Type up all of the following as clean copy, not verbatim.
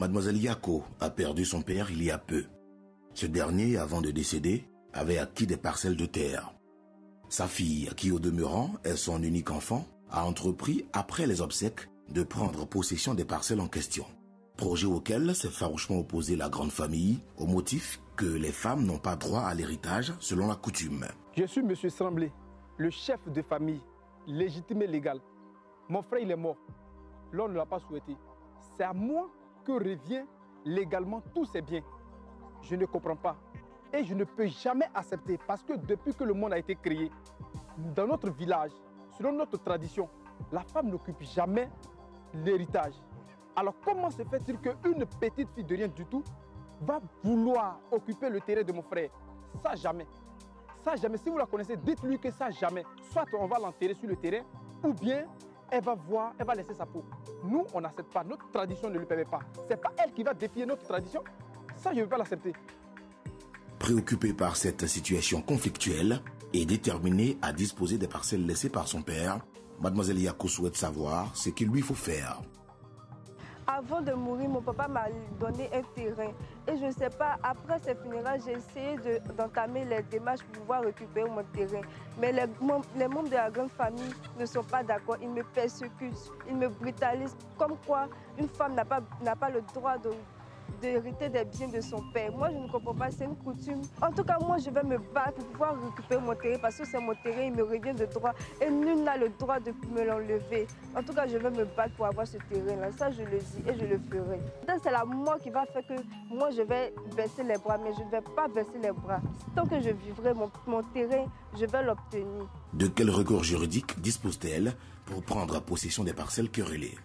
Mademoiselle Yako a perdu son père il y a peu. Ce dernier, avant de décéder, avait acquis des parcelles de terre. Sa fille, qui au demeurant est son unique enfant, a entrepris, après les obsèques, de prendre possession des parcelles en question. Projet auquel s'est farouchement opposée la grande famille, au motif que les femmes n'ont pas droit à l'héritage selon la coutume. Je suis M. Sramblé, le chef de famille, légitime et légal. Mon frère, il est mort. L'on ne l'a pas souhaité. C'est à moi que revient légalement tous ces biens. Je ne comprends pas. Et je ne peux jamais accepter parce que depuis que le monde a été créé, dans notre village, selon notre tradition, la femme n'occupe jamais l'héritage. Alors comment se fait-il qu'une petite fille de rien du tout va vouloir occuper le terrain de mon frère? Ça jamais. Ça jamais. Si vous la connaissez, dites-lui que ça jamais. Soit on va l'enterrer sur le terrain, ou bien elle va laisser sa peau. Nous, on n'accepte pas. Notre tradition ne le permet pas. Ce n'est pas elle qui va défier notre tradition. Ça, je ne veux pas l'accepter. Préoccupée par cette situation conflictuelle et déterminée à disposer des parcelles laissées par son père, Mademoiselle Yako souhaite savoir ce qu'il lui faut faire. Avant de mourir, mon papa m'a donné un terrain. Et je ne sais pas, après ces funérailles, j'ai essayé d'entamer les démarches pour pouvoir récupérer mon terrain. Mais les membres de la grande famille ne sont pas d'accord. Ils me persécutent, ils me brutalisent. Comme quoi, une femme n'a pas le droit d'hériter des biens de son père. Moi, je ne comprends pas, c'est une coutume. En tout cas, moi, je vais me battre pour pouvoir récupérer mon terrain parce que c'est mon terrain, il me revient de droit et nul n'a le droit de me l'enlever. En tout cas, je vais me battre pour avoir ce terrain-là. Ça, je le dis et je le ferai. C'est la mort qui va faire que moi, je vais baisser les bras, mais je ne vais pas baisser les bras. Tant que je vivrai mon terrain, je vais l'obtenir. De quel recours juridique dispose-t-elle pour prendre possession des parcelles querellées?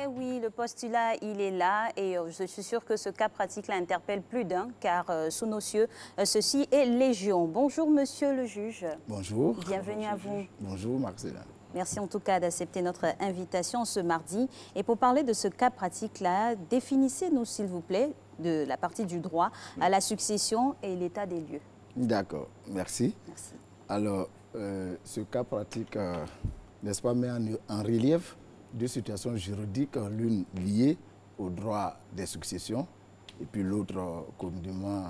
Eh oui, le postulat, il est là et je suis sûre que ce cas pratique-là interpelle plus d'un, car sous nos cieux, ceci est légion. Bonjour, monsieur le juge. Bonjour. Bienvenue à vous. Bonjour, Marcella. Merci en tout cas d'accepter notre invitation ce mardi. Et pour parler de ce cas pratique-là, définissez-nous, s'il vous plaît, de la partie du droit à la succession et l'état des lieux. D'accord, merci. Merci. Alors, ce cas pratique, n'est-ce pas, met en relief deux situations juridiques, l'une liée au droit des successions et puis l'autre communément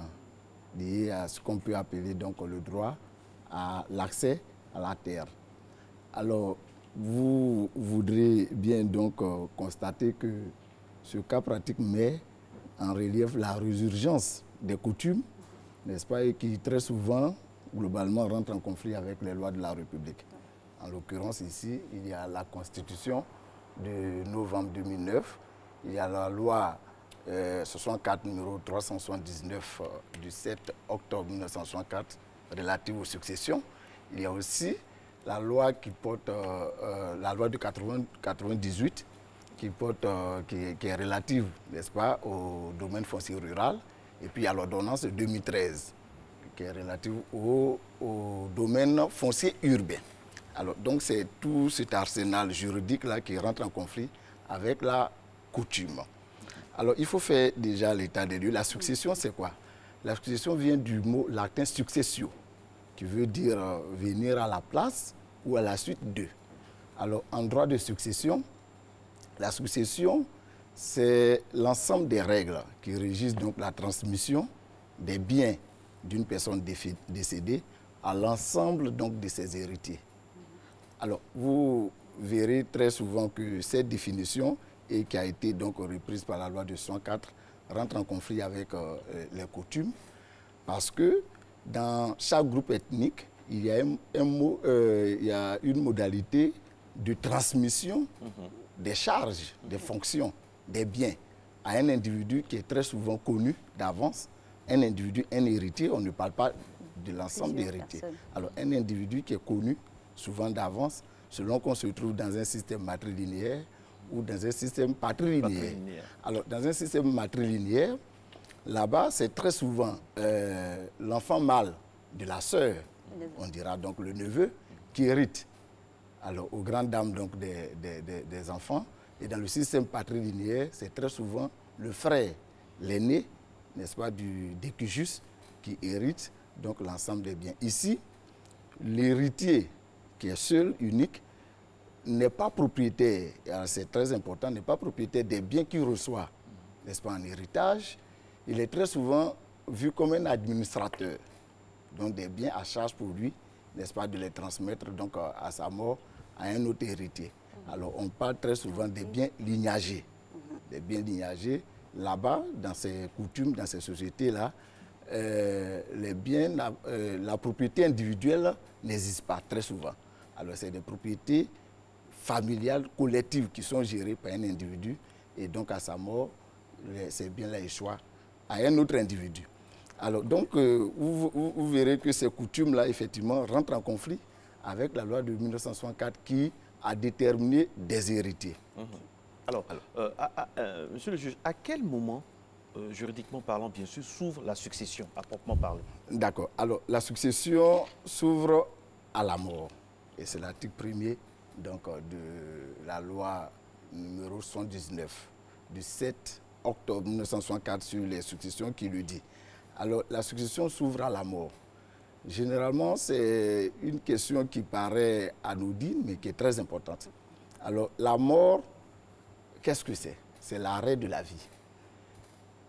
liée à ce qu'on peut appeler donc le droit à l'accès à la terre. Alors, vous voudrez bien donc constater que ce cas pratique met en relief la résurgence des coutumes, n'est-ce pas, et qui très souvent, globalement, rentrent en conflit avec les lois de la République. En l'occurrence, ici, il y a la Constitution de novembre 2009. Il y a la loi 64 numéro 379 du 7 octobre 1964 relative aux successions. Il y a aussi la loi qui porte, la loi de 98 qui est relative, n'est-ce pas, au domaine foncier rural. Et puis il y a l'ordonnance de 2013 qui est relative au domaine foncier urbain. Alors, donc, c'est tout cet arsenal juridique-là qui rentre en conflit avec la coutume. Alors, il faut faire déjà l'état des lieux. La succession, c'est quoi? La succession vient du mot latin successio, qui veut dire venir à la place ou à la suite d'eux. Alors, en droit de succession, la succession, c'est l'ensemble des règles qui régissent donc la transmission des biens d'une personne décédée à l'ensemble donc de ses héritiers. Alors, vous verrez très souvent que cette définition, et qui a été donc reprise par la loi de 104, rentre en conflit avec les coutumes, parce que dans chaque groupe ethnique, il y a, il y a une modalité de transmission des charges, des fonctions, des biens à un individu qui est très souvent connu d'avance. Un individu, un héritier, on ne parle pas de l'ensemble des héritiers. Alors, un individu qui est connu souvent d'avance, selon qu'on se trouve dans un système matrilinéaire ou dans un système patrilinéaire. Alors, dans un système matrilinéaire, là-bas, c'est très souvent l'enfant mâle de la sœur, on dira donc le neveu, qui hérite. Alors, aux grandes dames donc, des enfants. Et dans le système patrilinéaire, c'est très souvent le frère, l'aîné, n'est-ce pas, du décujus, qui hérite donc l'ensemble des biens. Ici, l'héritier, qui est seul, unique, n'est pas propriétaire, c'est très important, n'est pas propriétaire des biens qu'il reçoit, n'est-ce pas, en héritage, il est très souvent vu comme un administrateur, donc des biens à charge pour lui, n'est-ce pas, de les transmettre donc à sa mort à un autre héritier. Alors on parle très souvent des biens lignagés. Des biens lignagés, là-bas, dans ces coutumes, dans ces sociétés-là, les biens, la propriété individuelle n'existe pas très souvent. Alors c'est des propriétés familiales, collectives qui sont gérées par un individu et donc à sa mort, ces biens-là échoient à un autre individu. Alors donc vous verrez que ces coutumes-là effectivement rentrent en conflit avec la loi de 1964 qui a déterminé des héritiers. Alors, monsieur le juge, à quel moment, juridiquement parlant, bien sûr, s'ouvre la succession, à proprement parler? D'accord. Alors, la succession s'ouvre à la mort. Et c'est l'article 1er donc, de la loi numéro 119 du 7 octobre 1964 sur les successions qui le dit. Alors, la succession s'ouvre à la mort. Généralement, c'est une question qui paraît anodine, mais qui est très importante. Alors, la mort, qu'est-ce que c'est? C'est l'arrêt de la vie.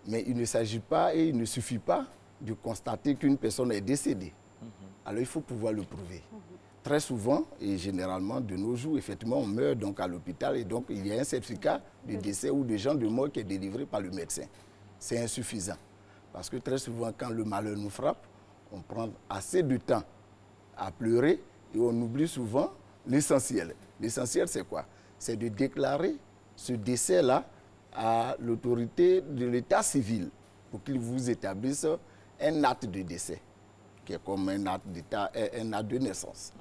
Mais il ne s'agit pas et il ne suffit pas de constater qu'une personne est décédée. Alors, il faut pouvoir le prouver. Très souvent, et généralement de nos jours, effectivement, on meurt donc à l'hôpital et donc il y a un certificat de décès ou de gens de mort qui est délivré par le médecin. C'est insuffisant. Parce que très souvent, quand le malheur nous frappe, on prend assez de temps à pleurer et on oublie souvent l'essentiel. L'essentiel, c'est quoi? C'est de déclarer ce décès-là à l'autorité de l'état civil pour qu'il vous établisse un acte de décès, qui est comme un acte d'état, un acte de naissance.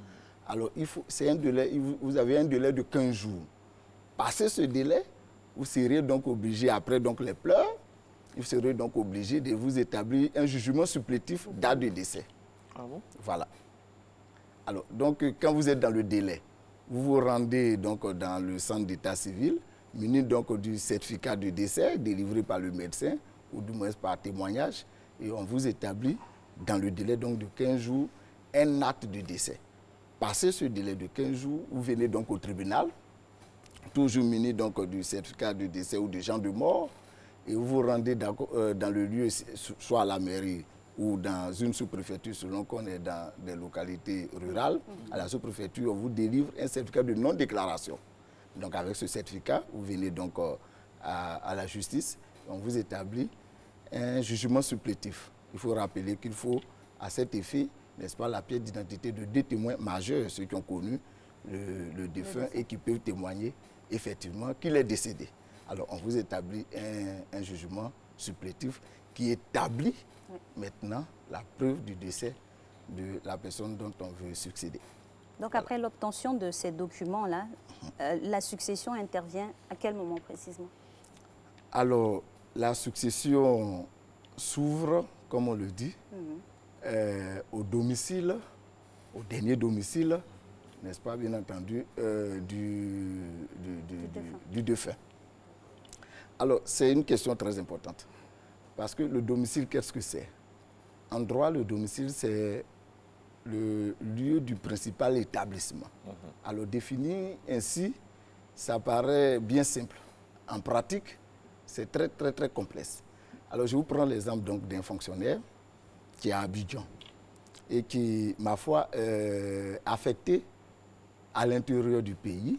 Alors, c'est un délai, vous avez un délai de 15 jours. Passé ce délai, vous serez donc obligé, après donc les pleurs, vous serez donc obligé de vous établir un jugement supplétif d'acte de décès. Ah bon? Voilà. Alors, donc, quand vous êtes dans le délai, vous vous rendez donc dans le centre d'état civil, muni donc du certificat de décès délivré par le médecin, ou du moins par témoignage, et on vous établit dans le délai donc de 15 jours un acte de décès. Passé ce délai de 15 jours, vous venez donc au tribunal, toujours muni donc du certificat de décès ou de gens de mort, et vous vous rendez dans le lieu, soit à la mairie ou dans une sous-préfecture, selon qu'on est dans des localités rurales. À la sous-préfecture, on vous délivre un certificat de non-déclaration. Donc avec ce certificat, vous venez donc à la justice, on vous établit un jugement supplétif. Il faut rappeler qu'il faut, à cet effet, n'est-ce pas, la pièce d'identité de 2 témoins majeurs, ceux qui ont connu le défunt et qui peuvent témoigner effectivement qu'il est décédé. Alors on vous établit un jugement supplétif qui établit maintenant la preuve du décès de la personne dont on veut succéder. Donc après l'obtention de ces documents-là, la succession intervient à quel moment précisément? Alors, la succession s'ouvre, comme on le dit, au domicile, au dernier domicile, n'est-ce pas, bien entendu, du défunt. Alors, c'est une question très importante. Parce que le domicile, qu'est-ce que c'est? En droit, le domicile, c'est le lieu du principal établissement. Alors, définir ainsi, ça paraît bien simple. En pratique, c'est très, très, très complexe. Alors, je vous prends l'exemple donc d'un fonctionnaire qui est à Abidjan et qui, ma foi, est affecté à l'intérieur du pays,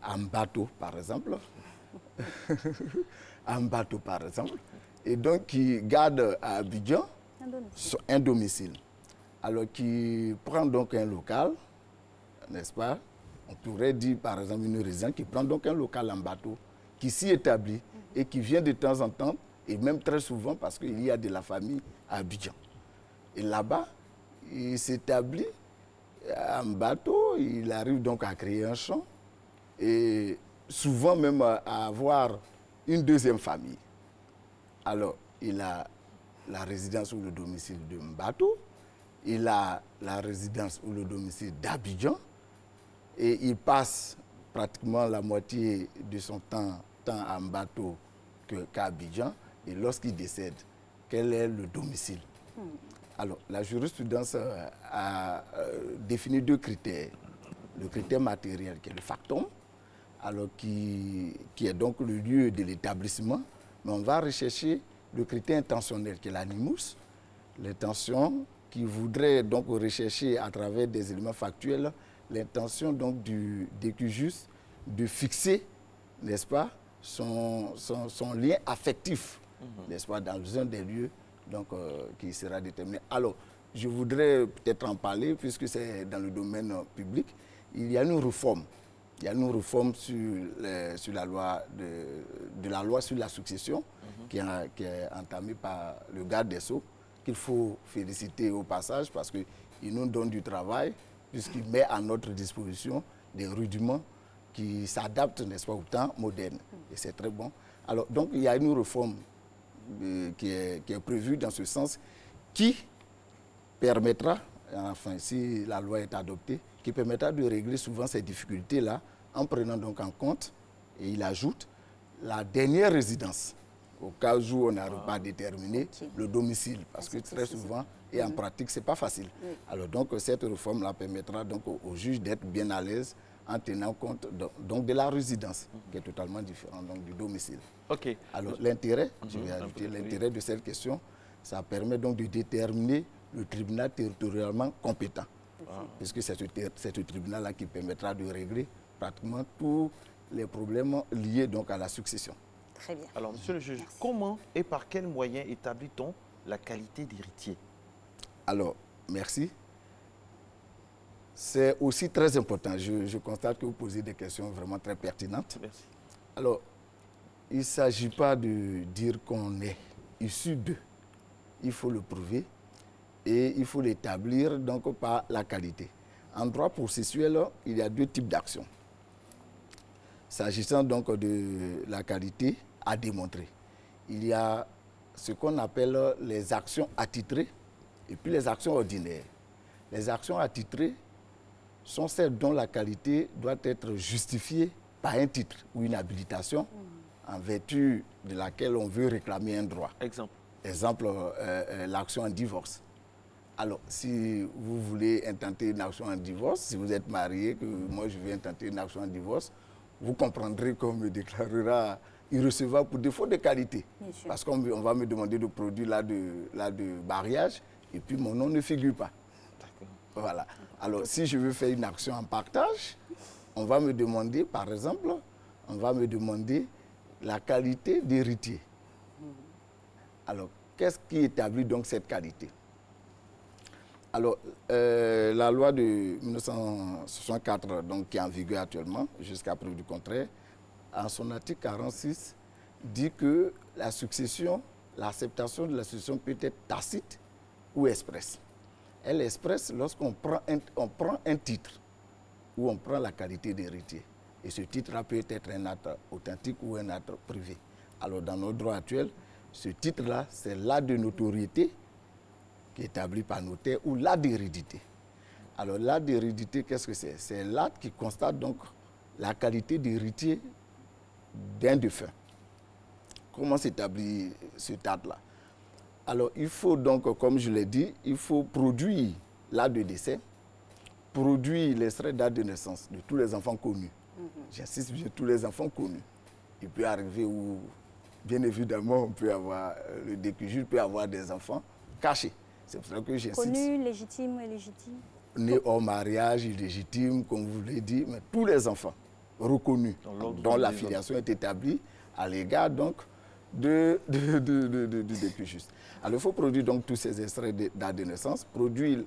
en bateau, par exemple. En bateau, par exemple. Et donc, qui garde à Abidjan un domicile. Alors, qui prend donc un local, n'est-ce pas? On pourrait dire, par exemple, une résidence qui prend donc un local en bateau, qui s'y établit et qui vient de temps en temps, et même très souvent, parce qu'il y a de la famille à Abidjan. Et là-bas, il s'établit en bateau, il arrive donc à créer un champ, et souvent même à avoir une deuxième famille. Alors, il a la résidence ou le domicile de Mbato, il a la résidence ou le domicile d'Abidjan, et il passe pratiquement la moitié de son temps tant à Mbato qu'à Abidjan, et lorsqu'il décède, quel est le domicile? Alors, la jurisprudence a défini 2 critères. le critère matériel qui est le factum, alors qui est donc le lieu de l'établissement, mais on va rechercher le critère intentionnel qui est l'animus, l'intention qui voudrait donc rechercher à travers des éléments factuels l'intention donc du juste de fixer, n'est-ce pas, son lien affectif, n'est-ce pas, dans un des lieux donc, qui sera déterminé. Alors, je voudrais peut-être en parler, puisque c'est dans le domaine public. Il y a une réforme. Il y a une réforme sur la loi de la loi sur la succession qui est entamée par le garde des Sceaux, qu'il faut féliciter au passage parce qu'il nous donne du travail, puisqu'il met à notre disposition des rudiments qui s'adaptent, n'est-ce pas, au temps moderne. Et c'est très bon. Alors, donc, il y a une réforme qui est prévue dans ce sens qui permettra, enfin, si la loi est adoptée, qui permettra de régler souvent ces difficultés-là en prenant donc en compte, et il ajoute, la dernière résidence, au cas où on n'arrive pas à déterminer le domicile, parce que très souvent, et en pratique, ce n'est pas facile. Alors donc, cette réforme-là permettra donc au juge d'être bien à l'aise en tenant compte donc de la résidence, qui est totalement différente donc, du domicile. Ok. Alors l'intérêt, je vais ajouter l'intérêt de cette question, ça permet donc de déterminer le tribunal territorialement compétent. Puisque c'est ce tribunal-là qui permettra de régler pratiquement tous les problèmes liés donc à la succession. Très bien. Alors, monsieur le juge, comment et par quels moyens établit-on la qualité d'héritier? Alors, merci. C'est aussi très important. Je constate que vous posez des questions vraiment très pertinentes. Merci. Alors, il ne s'agit pas de dire qu'on est issu d'eux. Il faut le prouver et il faut l'établir donc par la qualité. En droit processuel, il y a deux types d'actions. S'agissant donc de la qualité à démontrer, il y a ce qu'on appelle les actions attitrées et puis les actions ordinaires. Les actions attitrées sont celles dont la qualité doit être justifiée par un titre ou une habilitation en vertu de laquelle on veut réclamer un droit. Exemple. Exemple, l'action en divorce. Alors, si vous voulez intenter une action en divorce, si vous êtes marié, que moi je veux intenter une action en divorce, vous comprendrez qu'on me déclarera irrecevable pour défaut de qualité. Parce qu'on va me demander de produire là de mariage et puis mon nom ne figure pas. Voilà. Alors, si je veux faire une action en partage, on va me demander, par exemple, on va me demander la qualité d'héritier. Alors, qu'est-ce qui établit donc cette qualité? Alors, la loi de 1964, donc, qui est en vigueur actuellement, jusqu'à preuve du contraire, en son article 46, dit que la succession, l'acceptation de la succession peut être tacite ou expresse. Elle est expresse lorsqu'on prend un titre ou on prend la qualité d'héritier. Et ce titre-là peut être un acte authentique ou un acte privé. Alors, dans notre droit actuel, ce titre-là, c'est l'acte de notoriété qui est établi par notaire ou l'acte d'hérédité. Alors, l'acte d'hérédité, qu'est-ce que c'est? C'est l'acte qui constate donc la qualité d'héritier d'un défunt. Comment s'établit cet acte-là? Alors, il faut donc, comme je l'ai dit, il faut produire l'acte de décès, produire l'extrait d'acte de naissance de tous les enfants connus. J'insiste sur tous les enfants connus. Il peut arriver où, bien évidemment, on peut avoir, le décujus peut avoir des enfants cachés. C'est pour ça que j'insiste. Connu, légitime ou illégitime? Né hors mariage, illégitime, comme vous l'avez dit, mais tous les enfants reconnus, dont la filiation est établie à l'égard donc du décujus. Alors il faut produire donc tous ces extraits d'acte de naissance, produire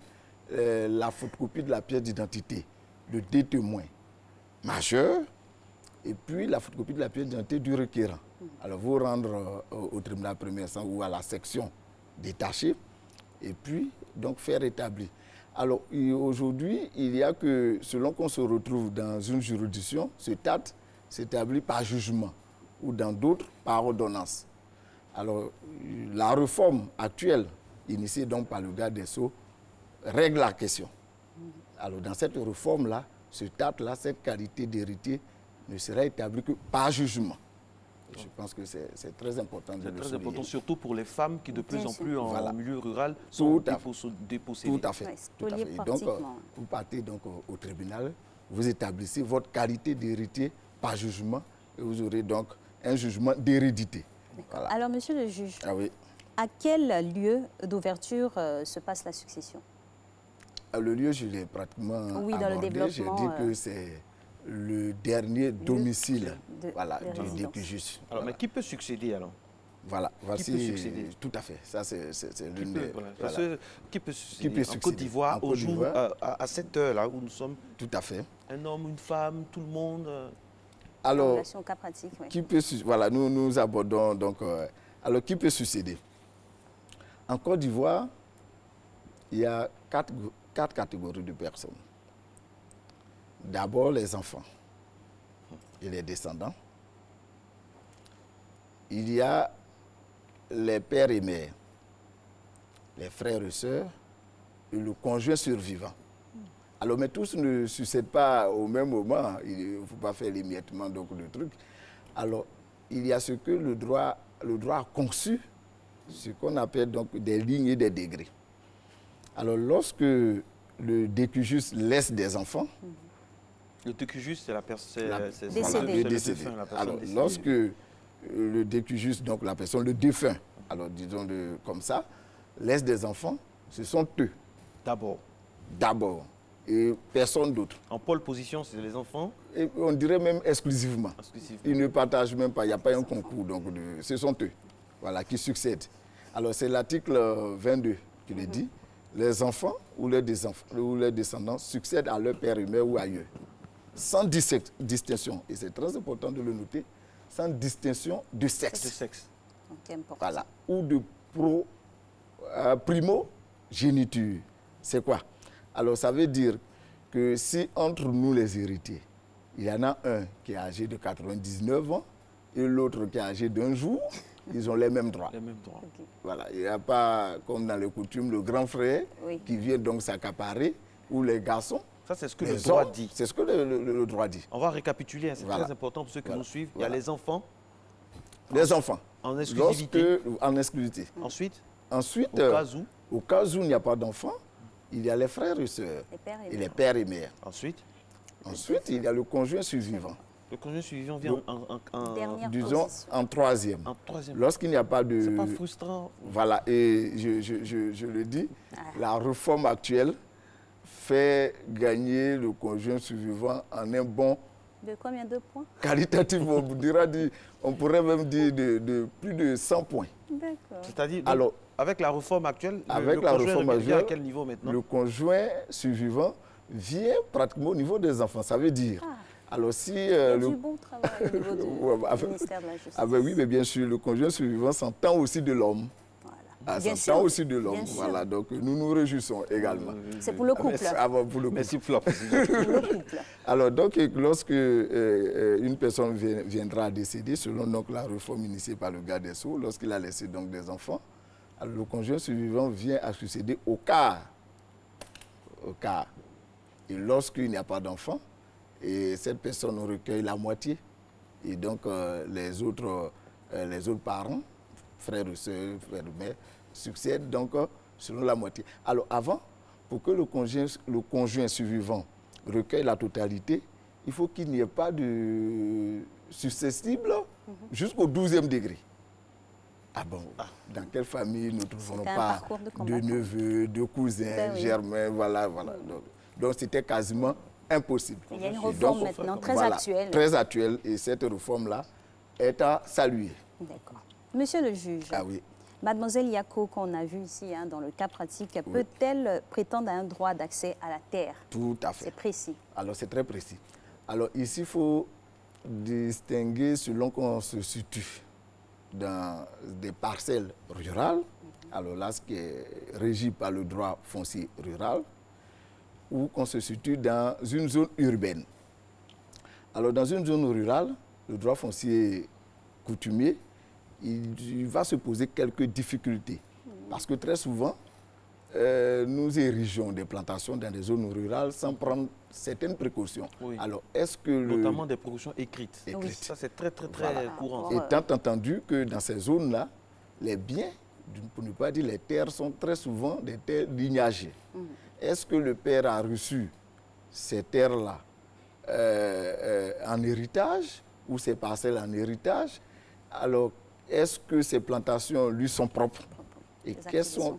la photocopie de la pièce d'identité de deux témoins majeurs et puis la photocopie de la pièce d'identité du requérant. Alors vous rendre au tribunal premier instance ou à la section détachée et puis donc faire établir. Alors aujourd'hui, il y a que selon qu'on se retrouve dans une juridiction, ce acte s'établit par jugement ou dans d'autres par ordonnance. Alors la réforme actuelle, initiée donc par le garde des Sceaux, règle la question. Alors dans cette réforme-là, ce acte-là, cette qualité d'héritier ne sera établie que par jugement. Je pense que c'est très important de le souligner. C'est très important, surtout pour les femmes qui de plus en plus en milieu rural sont dépossédées. Tout à fait. Oui, tout à fait. Et donc, vous partez donc au tribunal vous établissez votre qualité d'héritier par jugement et vous aurez donc un jugement d'hérédité. Voilà. Alors, monsieur le juge, Ah oui. à quel lieu d'ouverture se passe la succession? Le lieu, je l'ai pratiquement Oui, dans le abordé. développement, J'ai dit que c'est le dernier domicile de résidence. du décujus. Alors, mais qui peut succéder alors? Voilà, voici. peut succéder? Tout à fait. Ça, c'est Qui l'une peut, des. voilà. Voilà. Parce que qui peut succéder? Qui peut En succéder? Côte d'Ivoire, En au Côte jour, d'Ivoire. à cette heure-là où nous sommes, Tout à fait. un homme, une femme, tout le monde. En Alors, relation au cas pratique, oui. qui peut, voilà, nous abordons donc. Alors, qui peut succéder? En Côte d'Ivoire, il y a quatre catégories de personnes. D'abord, les enfants et les descendants. Il y a les pères et mères, les frères et sœurs et le conjoint survivant. Alors, mais tous ne succèdent pas au même moment. Il ne faut pas faire l'émiettement donc de trucs. Alors, il y a ce que le droit a conçu, ce qu'on appelle donc des lignes et des degrés. Alors, lorsque le décujus laisse des enfants, Le décujus, c'est la personne. Décédé. le décédé. Alors, lorsque le décujus, donc la personne, le défunt, alors disons-le comme ça, laisse des enfants, ce sont eux, d'abord, et personne d'autre. En pole position, c'est les enfants. Et on dirait même exclusivement. Ils ne partagent même pas, il n'y a pas un concours, donc ce sont eux, voilà, qui succèdent. Alors, c'est l'article 22 qui le dit. Les enfants ou les descendants succèdent à leur père et mère ou ailleurs, sans distinction, et c'est très important de le noter, sans distinction de sexe. Okay, voilà, ou de primogéniture. C'est quoi? Alors, ça veut dire que si entre nous les héritiers, il y en a un qui est âgé de 99 ans et l'autre qui est âgé d'un jour, ils ont les mêmes droits. Les mêmes droits. Okay. Voilà, il n'y a pas, comme dans les coutumes, le grand frère qui vient donc s'accaparer, ou les garçons. Ça, c'est ce que le droit dit. C'est ce que le droit dit. On va récapituler, c'est très important pour ceux qui nous suivent. Il y a les enfants. Les enfants. En exclusivité. En exclusivité. Ensuite, au cas où il n'y a pas d'enfants, il y a les frères et sœurs et les pères et mères. Ensuite, il y a le conjoint survivant. Le conjoint survivant vient en troisième. Lorsqu'il n'y a pas de... C'est pas frustrant. Voilà, et je le dis, la réforme actuelle fait gagner le conjoint survivant en un bon... De combien de points? Qualitatif, on pourrait même dire de plus de 100 points. D'accord. C'est-à-dire, avec la réforme actuelle, le conjoint vient à quel niveau maintenant? Le conjoint survivant vient pratiquement au niveau des enfants. Ça veut dire... Alors si... il y a du bon travail au niveau du ministère de la Justice. Oui, mais bien sûr, le conjoint survivant s'entend aussi de l'homme. S'entend aussi de l'homme. Voilà, donc nous nous réjouissons également. C'est pour le couple. Merci pour la Alors, donc, lorsque une personne viendra à décéder, selon donc, la réforme initiée par le garde des Sceaux, lorsqu'il a laissé donc, des enfants, alors, le conjoint survivant vient à succéder au quart. Et lorsqu'il n'y a pas d'enfant, et cette personne recueille la moitié, et donc les autres parents, frères et sœurs, frères et mères, succèdent donc selon la moitié. Alors avant, pour que le conjoint survivant recueille la totalité, il faut qu'il n'y ait pas de successible jusqu'au 12e degré. Dans quelle famille nous ne trouvons pas de neveux, de cousins, germains, voilà. Donc c'était quasiment impossible. Il y a une réforme maintenant très actuelle. Très actuelle, et cette réforme-là est à saluer. D'accord. Monsieur le juge, mademoiselle Yako, qu'on a vu ici dans le cas pratique, peut-elle prétendre à un droit d'accès à la terre? Tout à fait. C'est précis. Alors c'est très précis. Alors ici, il faut distinguer selon qu'on se situe dans des parcelles rurales, alors là, ce qui est régi par le droit foncier rural, ou qu'on se situe dans une zone urbaine. Alors, dans une zone rurale, le droit foncier coutumier, il va se poser quelques difficultés. Parce que très souvent, nous érigeons des plantations dans des zones rurales sans prendre certaines précautions. Alors, est-ce que notamment des précautions écrites. Ça, c'est très courant. Étant entendu que dans ces zones-là, les biens, pour ne pas dire les terres, sont très souvent des terres lignagées. Est-ce que le père a reçu ces terres-là en héritage ou ses parcelles en héritage. Alors, est-ce que ces plantations lui sont propres? Et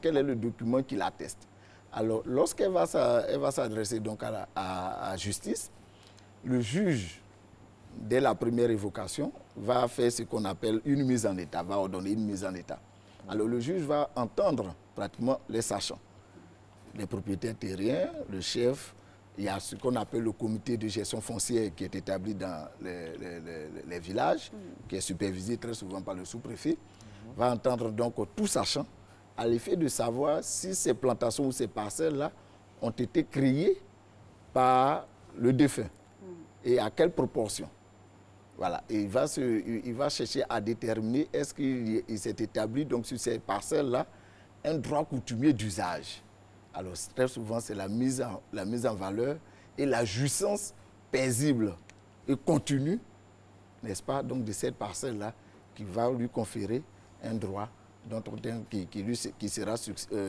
quel est le document qui l'atteste? Alors, lorsqu'elle va s'adresser donc à la justice, le juge, dès la première évocation, va faire ce qu'on appelle une mise en état, va ordonner une mise en état. Alors, le juge va entendre pratiquement les sachants, les propriétaires terriens, le chef. Il y a ce qu'on appelle le comité de gestion foncière qui est établi dans les villages, qui est supervisé très souvent par le sous-préfet. Va entendre donc tout sachant à l'effet de savoir si ces plantations ou ces parcelles-là ont été créées par le défunt et à quelle proportion. Voilà. Et il va chercher à déterminer est-ce qu'il s'est établi donc, sur ces parcelles-là un droit coutumier d'usage. Alors, très souvent, c'est la mise en valeur et la jouissance paisible et continue, n'est-ce pas, donc de cette parcelle-là qui va lui conférer un droit qui sera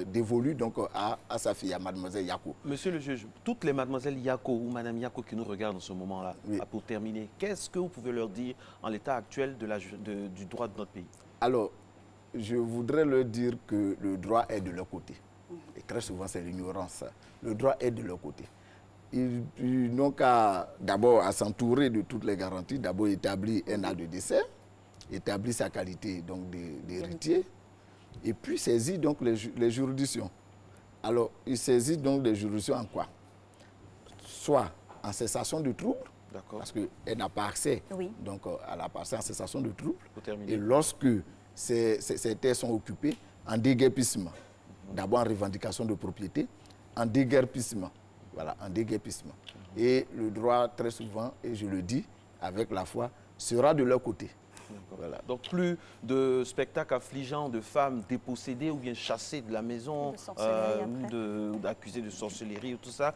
dévolu donc à sa fille, à mademoiselle Yako. Monsieur le juge, toutes les mademoiselles Yako ou madame Yako qui nous regardent en ce moment-là, oui, pour terminer, qu'est-ce que vous pouvez leur dire en l'état actuel du droit de notre pays? Alors, je voudrais leur dire que le droit est de leur côté. Et très souvent, c'est l'ignorance. Le droit est de leur côté. Ils n'ont qu'à d'abord à s'entourer de toutes les garanties, d'abord établir un acte de décès, établir sa qualité d'héritier, et puis saisir donc les juridictions. Alors, ils saisissent donc les juridictions en quoi? Soit en cessation de trouble, parce qu'elle n'a pas accès donc, à la parcelle en cessation de trouble, et lorsque ces terres sont occupées, en déguerpissement. D'abord en revendication de propriété, en déguerpissement. Voilà, en déguerpissement. Et le droit, très souvent, et je le dis avec la foi, sera de leur côté. Voilà. Donc plus de spectacles affligeants de femmes dépossédées ou bien chassées de la maison, accusées de sorcellerie ou tout ça,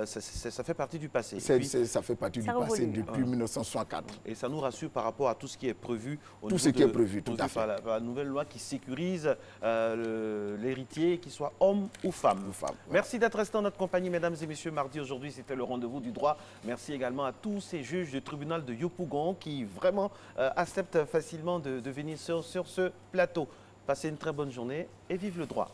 ça fait partie du passé. Ça fait partie du passé depuis 1964. Et ça nous rassure par rapport à tout ce qui est prévu. Tout ce qui est prévu, tout à fait. La nouvelle loi qui sécurise l'héritier, qu'il soit homme ou femme. Merci d'être resté en notre compagnie, mesdames et messieurs. Mardi, aujourd'hui, c'était le rendez-vous du droit. Merci également à tous ces juges du tribunal de Yopougon qui vraiment acceptent facilement de venir sur ce plateau. Passez une très bonne journée et vive le droit.